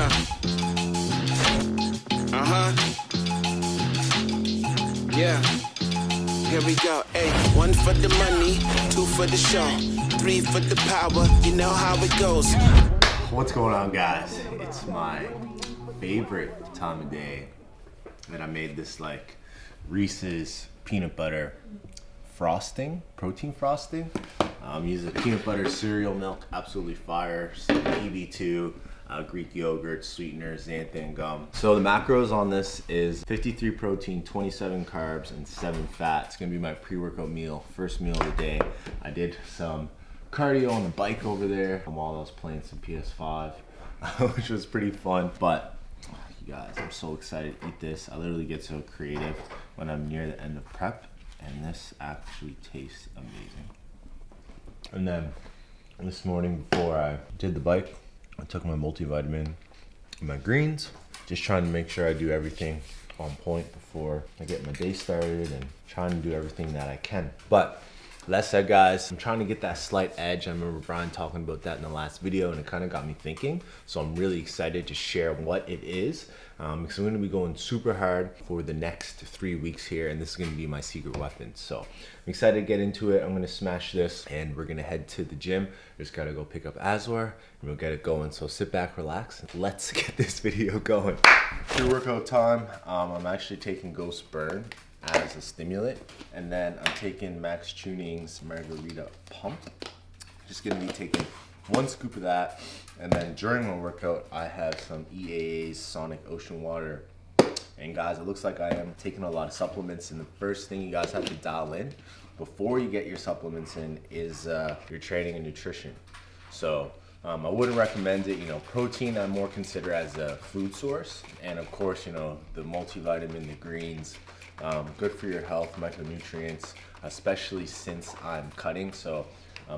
Yeah. Yeah. Here we go. Hey, 1 for the money, 2 for the show, 3 for the power. You know how it goes. What's going on, guys? It's my favorite time of day that I made this like Reese's peanut butter frosting, protein frosting. I'm using peanut butter cereal milk, absolutely fire, some PB2, Greek yogurt, sweeteners, xanthan gum. So the macros on this is 53 protein, 27 carbs, and 7 fat. It's gonna be my pre-workout meal, first meal of the day. I did some cardio on the bike over there while I was playing some PS5, which was pretty fun. But you guys, I'm so excited to eat this. I literally get so creative when I'm near the end of prep, and this actually tastes amazing. And then this morning before I did the bike, I took my multivitamin and my greens, just trying to make sure I do everything on point before I get my day started and trying to do everything that I can. But that said, guys, I'm trying to get that slight edge. I remember Brian talking about that in the last video, and it kind of got me thinking. So I'm really excited to share what it is, because I'm going to be going super hard for the next 3 weeks here, and this is going to be my secret weapon. So I'm excited to get into it. I'm going to smash this, and we're going to head to the gym. Just got to go pick up Azwar, and we'll get it going. So sit back, relax, and let's get this video going. Pre-workout time. I'm actually taking Ghost Burn as a stimulant, and then I'm taking Max Tuning's Margarita Pump. Just gonna be taking 1 scoop of that, and then during my workout I have some EAA's Sonic Ocean Water. And guys, it looks like I am taking a lot of supplements, and the first thing you guys have to dial in before you get your supplements in is your training and nutrition. So I wouldn't recommend it. You know, protein I more consider as a food source, and of course, you know, the multivitamin, the greens, good for your health, micronutrients, especially since I'm cutting. So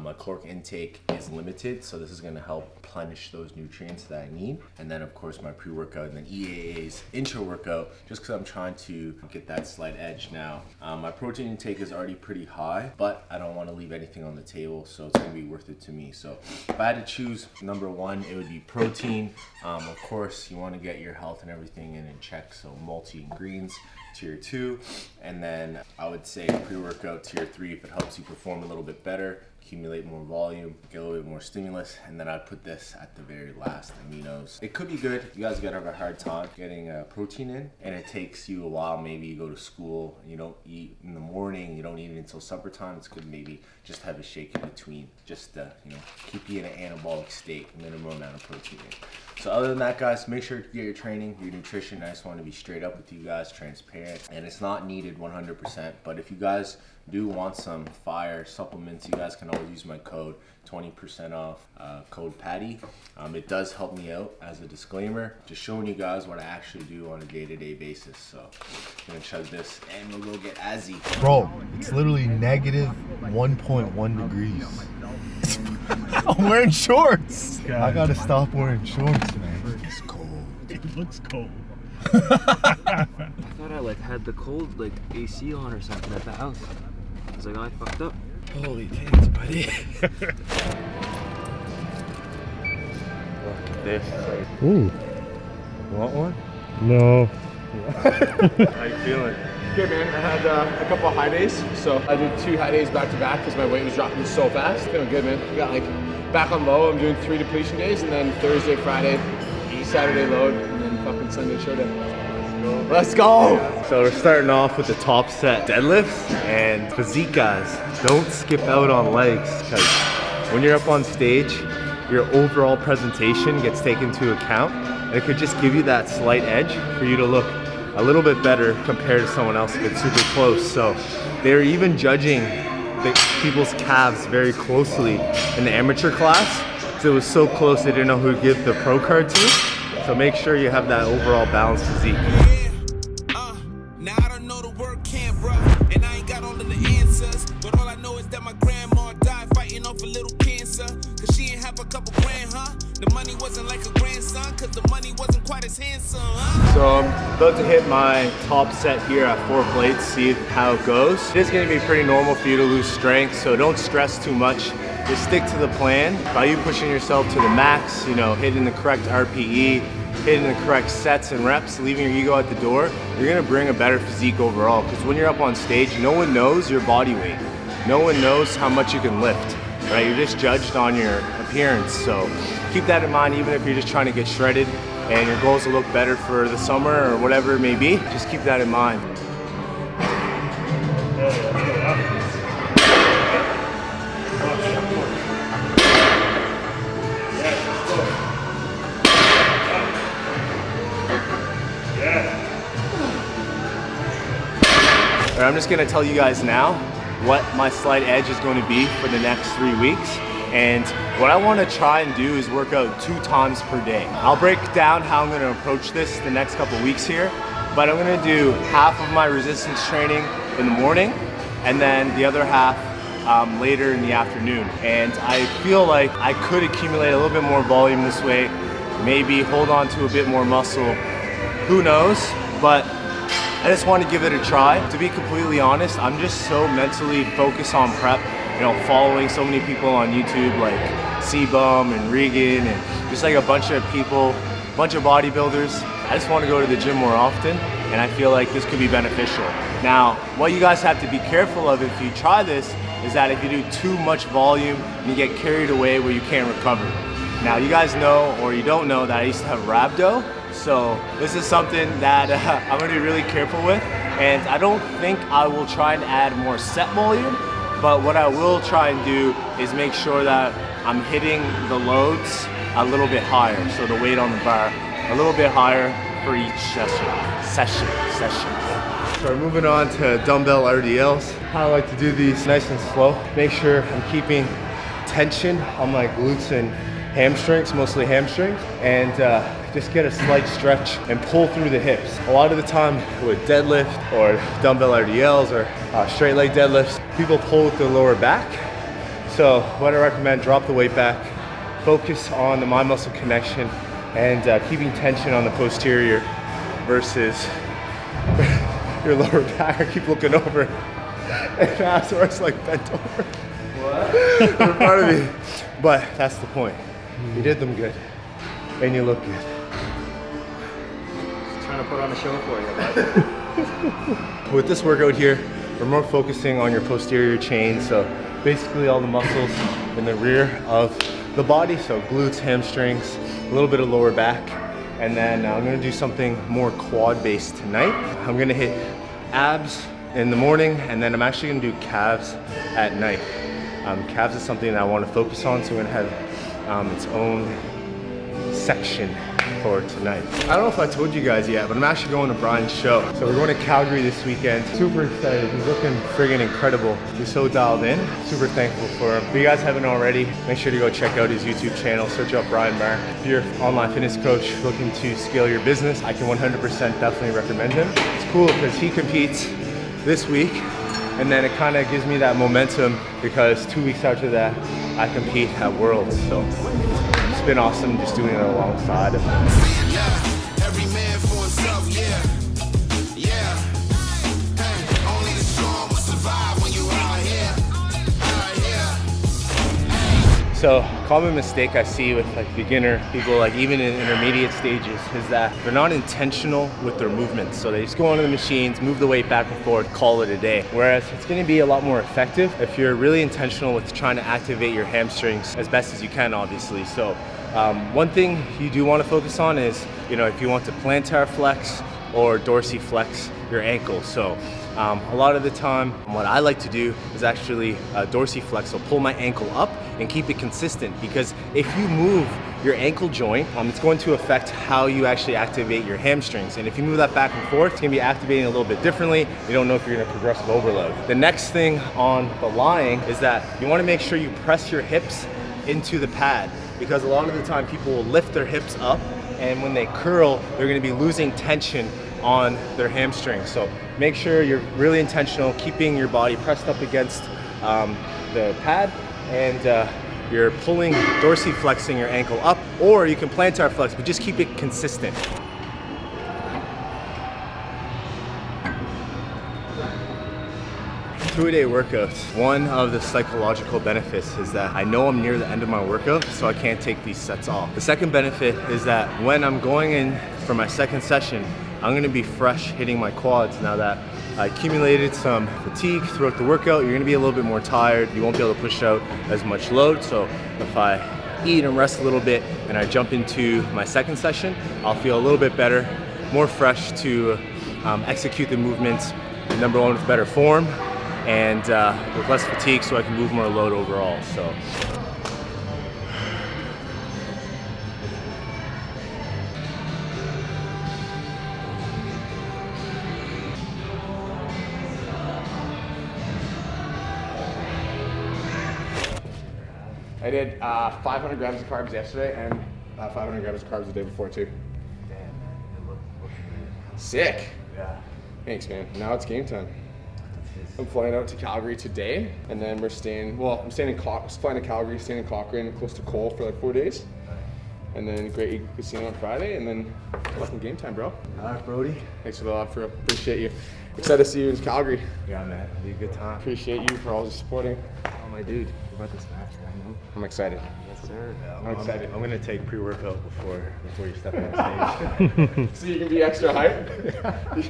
my caloric intake is limited, so this is going to help replenish those nutrients that I need. And then of course my pre-workout, and then EAA's intra-workout, just because I'm trying to get that slight edge now. My protein intake is already pretty high, but I don't want to leave anything on the table, so it's going to be worth it to me. So if I had to choose number 1, it would be protein. Of course, you want to get your health and everything in check, so multi and greens, tier 2, and then I would say pre-workout tier 3 if it helps you perform a little bit better, accumulate more volume, get a little bit more stimulus, and then I'd put this at the very last, aminos. It could be good. You guys gotta have a hard time getting protein in, and it takes you a while. Maybe you go to school, you don't eat in the morning, you don't eat it until supper time. It's good maybe just have a shake in between, just to, you know, keep you in an anabolic state, minimum amount of protein in. So other than that, guys, make sure to get your training, your nutrition. I just want to be straight up with you guys, transparent, and it's not needed 100%, but if you guys do want some fire supplements, you guys can always use my code, 20% off, code Patty. It does help me out, as a disclaimer, just showing you guys what I actually do on a day-to-day basis. So I'm gonna chug this and we'll go get Azzy. Bro, it's literally negative 1.1 degrees. I'm wearing shorts. God. I gotta stop wearing shorts, man. It's cold. It looks cold. I thought I like had the cold like AC on or something at the house. I was like, oh, I fucked up. Holy thanks, buddy. Look at this. Ooh. You want one? No. How you feeling? Good, man. I had a couple of high days, so I did 2 high days back to back because my weight was dropping so fast. Feeling good, man. I got like back on low. I'm doing 3 depletion days, and then Thursday, Friday, Saturday load, and then fucking Sunday showdown. Let's go! So we're starting off with the top set deadlifts, and physique, guys, don't skip out on legs, because when you're up on stage, your overall presentation gets taken into account, and it could just give you that slight edge for you to look a little bit better compared to someone else if it's super close. So they're even judging the people's calves very closely in the amateur class, because it was so close they didn't know who to give the pro card to. So make sure you have that overall balanced physique. Now I don't know the word camp, bro, and I ain't got all of the answers, but all I know is that my grandma died fighting off a little cancer, cause she ain't have a couple grand, huh? The money wasn't like a grandson, cause the money wasn't quite as handsome, huh? So I'm about to hit my top set here at 4 plates, see how it goes. It is gonna be pretty normal for you to lose strength, so don't stress too much. Just stick to the plan. By you pushing yourself to the max, you know, hitting the correct RPE, hitting the correct sets and reps, leaving your ego at the door, you're gonna bring a better physique overall. Because when you're up on stage, no one knows your body weight. No one knows how much you can lift, right? You're just judged on your appearance. So keep that in mind, even if you're just trying to get shredded and your goals will look better for the summer or whatever it may be, just keep that in mind. All right, I'm just gonna tell you guys now what my slight edge is going to be for the next 3 weeks. And what I want to try and do is work out 2 times per day. I'll break down how I'm going to approach this the next couple weeks here, but I'm going to do half of my resistance training in the morning and then the other half later in the afternoon. And I feel like I could accumulate a little bit more volume this way, maybe hold on to a bit more muscle, who knows, but I just want to give it a try. To be completely honest, I'm just so mentally focused on prep, you know, following so many people on YouTube like C-Bum and Regan and just like a bunch of people, a bunch of bodybuilders. I just want to go to the gym more often, and I feel like this could be beneficial. Now, what you guys have to be careful of if you try this is that if you do too much volume, you get carried away where you can't recover. Now, you guys know, or you don't know, that I used to have rhabdo. So this is something that I'm gonna be really careful with, and I don't think I will try and add more set volume, but what I will try and do is make sure that I'm hitting the loads a little bit higher, so the weight on the bar a little bit higher for each session. So we're moving on to dumbbell RDLs. I like to do these nice and slow. Make sure I'm keeping tension on my glutes and hamstrings, mostly hamstrings, and just get a slight stretch and pull through the hips. A lot of the time with deadlift or dumbbell RDLs or straight leg deadlifts, people pull with their lower back. So what I recommend, drop the weight back, focus on the mind muscle connection and keeping tension on the posterior versus your lower back. I keep looking over and afterwards like bent over. What? In front of me. But that's the point. You did them good and you look good. Trying to put on a show for you. With this workout here, we're more focusing on your posterior chain, so basically all the muscles in the rear of the body, so glutes, hamstrings, a little bit of lower back, and then I'm gonna do something more quad based tonight. I'm gonna hit abs in the morning, and then I'm actually gonna do calves at night. Calves is something that I want to focus on, so we're gonna have its own section for tonight. I don't know if I told you guys yet, but I'm actually going to Brian's show. So we're going to Calgary this weekend. Super excited. He's looking friggin' incredible. He's so dialed in. Super thankful for him. If you guys haven't already, make sure to go check out his YouTube channel. Search up Brian Mark. If you're an online fitness coach looking to scale your business, I can 100% definitely recommend him. It's cool because he competes this week, and then it kind of gives me that momentum because 2 weeks after that, I compete at Worlds. So it's been awesome just doing it alongside of him. Yeah, every man for himself, yeah. Hey, only the strong will survive when you out here. So common mistake I see with like beginner people, like even in intermediate stages, is that they're not intentional with their movements. So they just go onto the machines, move the weight back and forth, call it a day. Whereas it's gonna be a lot more effective if you're really intentional with trying to activate your hamstrings as best as you can, obviously. So one thing you do want to focus on is, you know, if you want to plantar flex or dorsiflex your ankle. So a lot of the time, what I like to do is actually dorsiflex, so pull my ankle up and keep it consistent, because if you move your ankle joint, it's going to affect how you actually activate your hamstrings. And if you move that back and forth, it's gonna be activating a little bit differently. You don't know if you're gonna progressive overload. The next thing on the lying is that you wanna make sure you press your hips into the pad, because a lot of the time people will lift their hips up, and when they curl, they're gonna be losing tension on their hamstrings. So make sure you're really intentional, keeping your body pressed up against the pad, and you're pulling, dorsiflexing your ankle up, or you can plantar flex, but just keep it consistent. 2-day workouts, one of the psychological benefits is that I know I'm near the end of my workout, so I can't take these sets off. The second benefit is that when I'm going in for my second session, I'm gonna be fresh hitting my quads now that I accumulated some fatigue throughout the workout. You're gonna be a little bit more tired. You won't be able to push out as much load. So if I eat and rest a little bit and I jump into my second session, I'll feel a little bit better, more fresh to execute the movements, number one, with better form and with less fatigue, so I can move more load overall. So. I did 500 grams of carbs yesterday and 500 grams of carbs the day before too. Damn, man, it looked good. Sick. Yeah. Thanks, man. Now it's game time. I'm flying out to Calgary today, and then we're staying. Well, I'm staying in flying to Calgary, staying in Cochrane, close to Cole for like 4 days, and then Great Eagle Casino on Friday, and then fucking game time, bro. All right, Brody. Thanks for the love, bro. Appreciate you. Excited to see you in Calgary. Yeah, man, it'll be a good time. Appreciate you for all the supporting. Oh my dude, you're about to smash that, man. I'm excited. Yes, sir. Yeah, I'm excited. I'm gonna take pre-workout before you step on stage. So you can be extra hype.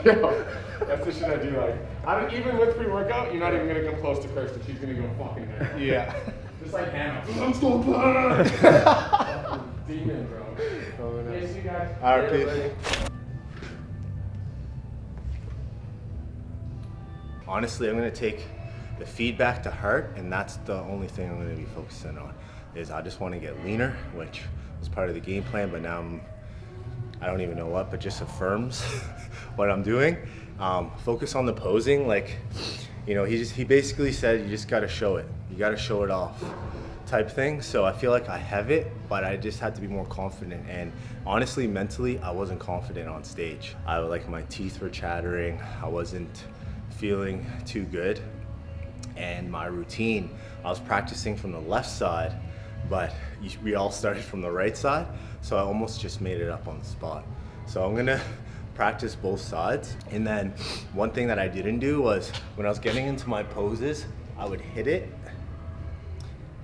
Yo, that's the shit I do. Like, I don't even with pre-workout, you're not even gonna come close to Kirsten. She's gonna go fucking there. Yeah. Just like Hannah. I'm so bad. Demon, bro. Hey, see you guys. All right, Later, peace. buddy. Honestly, I'm gonna take the feedback to heart, and that's the only thing I'm gonna be focusing on. Is I just want to get leaner, which was part of the game plan, but now I don't even know what, but just affirms what I'm doing. Focus on the posing, like, you know, he basically said you just gotta show it, you gotta show it off, type thing. So I feel like I have it, but I just had to be more confident. And honestly, mentally, I wasn't confident on stage. My teeth were chattering. I wasn't feeling too good. And my routine, I was practicing from the left side, but we all started from the right side. So I almost just made it up on the spot. So I'm gonna practice both sides. And then one thing that I didn't do was when I was getting into my poses, I would hit it.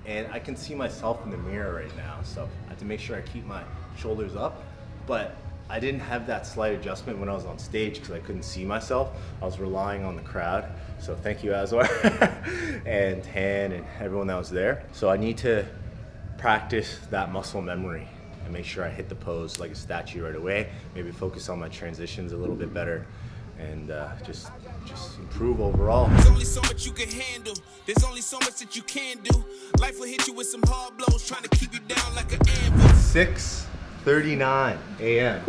And I can see myself in the mirror right now. So I have to make sure I keep my shoulders up. But I didn't have that slight adjustment when I was on stage because I couldn't see myself. I was relying on the crowd. So thank you, Azwar, and Tan, and everyone that was there. So I need to practice that muscle memory and make sure I hit the pose like a statue right away. Maybe focus on my transitions a little bit better, and just improve overall. There's only so much you can handle. There's only so much that you can do. Life will hit you with some hard blows, trying to keep you down like an anvil. 6:39 a.m.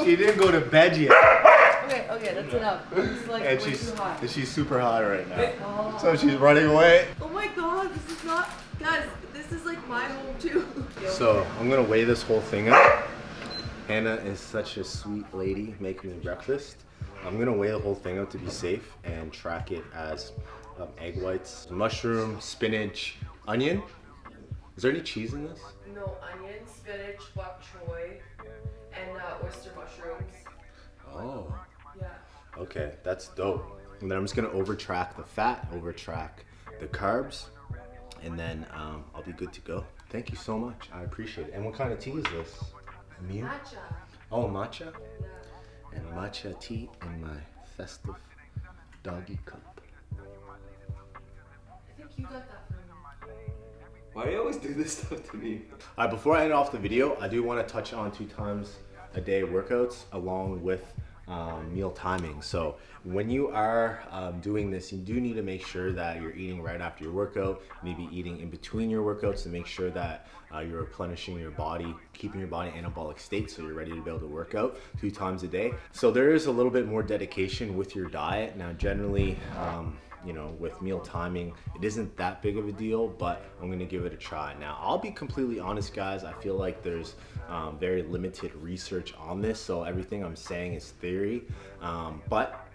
She didn't go to bed yet. Okay, that's enough. It's like And way too hot. she's super hot right now. Oh. So she's running away. Oh my god, this is not, guys, this is like my home too. So I'm gonna weigh this whole thing up. Hannah is such a sweet lady making me breakfast. I'm gonna weigh the whole thing up to be safe and track it as egg whites, mushroom, spinach, onion. Is there any cheese in this? No, onion, spinach, bok choy, and oyster mushrooms. Oh. Yeah. Okay, that's dope. And then I'm just gonna overtrack the fat, overtrack the carbs, and then I'll be good to go. Thank you so much, I appreciate it. And what kind of tea is this? Mew? Matcha. Oh, matcha? Yeah. And matcha tea in my festive doggy cup. I think you got that from me. Why do you always do this stuff to me? All right, before I end off the video, I do want to touch on 2 times a day workouts along with meal timing. So when you are doing this, you do need to make sure that you're eating right after your workout, maybe eating in between your workouts to make sure that you're replenishing your body, keeping your body in anabolic state so you're ready to be able to work out 2 times a day. So there is a little bit more dedication with your diet. Now generally, you know, with meal timing, it isn't that big of a deal, but I'm gonna give it a try. Now, I'll be completely honest, guys, I feel like there's very limited research on this, so everything I'm saying is theory, but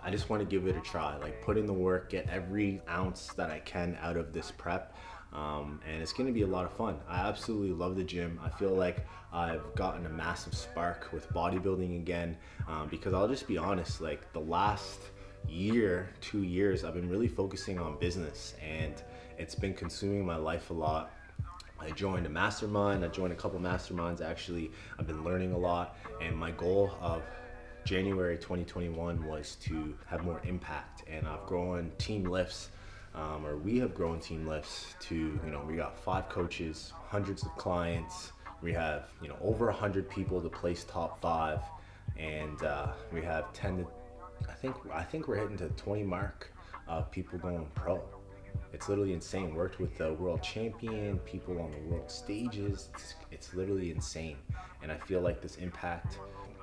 I just wanna give it a try. Like, put in the work, get every ounce that I can out of this prep. and it's gonna be a lot of fun. I absolutely love the gym. I feel like I've gotten a massive spark with bodybuilding again, because I'll just be honest, like the last year, 2 years, I've been really focusing on business, and it's been consuming my life a lot. I joined a mastermind. I joined a couple masterminds actually. I've been learning a lot, and my goal of January 2021 was to have more impact, and I've grown team lifts, or we have grown team lifts to, you know, we got 5 coaches, hundreds of clients. We have, you know, over 100 people to place top 5, and we have 10 to, I think we're hitting to 20 mark of people going pro. It's literally insane. Worked with the world champion, people on the world stages. It's literally insane. And I feel like this impact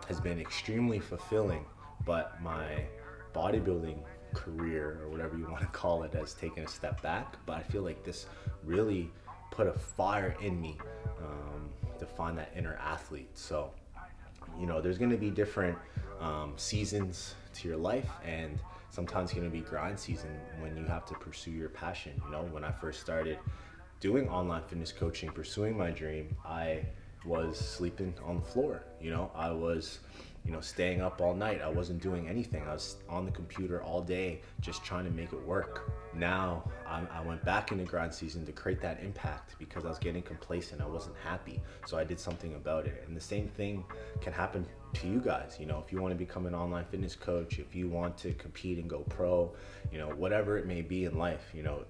has been extremely fulfilling, but my bodybuilding career, or whatever you want to call it, has taken a step back. But I feel like this really put a fire in me to find that inner athlete. So, you know, there's going to be different seasons to your life, and sometimes it's going to be grind season when you have to pursue your passion. You know, when I first started doing online fitness coaching, pursuing my dream, I was sleeping on the floor. You know, I was, you know, staying up all night. I wasn't doing anything. I was on the computer all day just trying to make it work. Now I went back into grind season to create that impact because I was getting complacent. I wasn't happy. So I did something about it. And the same thing can happen to you guys. You know, if you want to become an online fitness coach, if you want to compete and go pro, you know, whatever it may be in life, you know,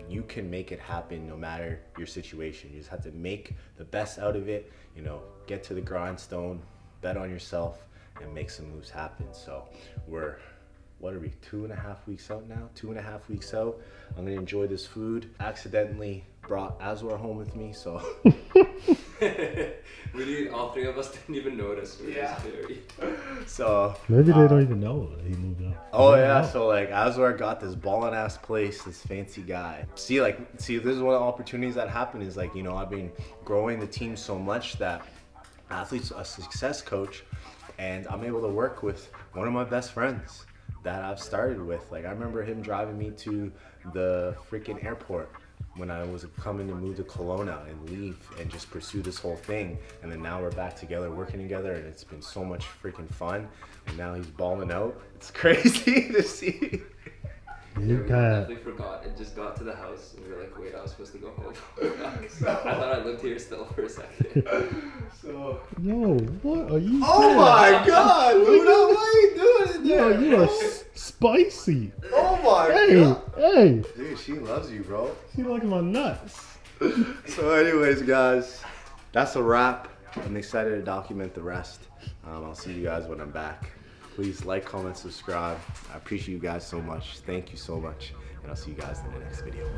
you can make it happen no matter your situation. You just have to make the best out of it, you know, get to the grindstone, bet on yourself, and make some moves happen. So we're, what are we, 2.5 weeks out now? 2.5 weeks out. I'm gonna enjoy this food. Accidentally brought Azwar home with me, so. All 3 of us didn't even notice. So. Maybe they don't even know that he moved out. Oh yeah, so like Azwar got this ballin' ass place, this fancy guy. See, this is one of the opportunities that happen is like, you know, I've been growing the team so much that athletes, a success coach, and I'm able to work with one of my best friends that I've started with. Like I remember him driving me to the freaking airport when I was coming to move to Kelowna and leave and just pursue this whole thing. And then now we're back together, working together, and it's been so much freaking fun. And now he's balling out. It's crazy to see. You We got. definitely forgot and just got to the house and we were like, wait, I was supposed to go home. I thought I lived here still for a second. So. Yo, what are you? Oh doing? my God, Luna, what are you doing in Yo, there? you are spicy. Oh my Hey, God. hey, Dude, she loves you, bro. she liking my nuts. So anyways, guys, that's a wrap. I'm excited to document the rest. I'll see you guys when I'm back. Please like, comment, subscribe. I appreciate you guys so much. Thank you so much. And I'll see you guys in the next video.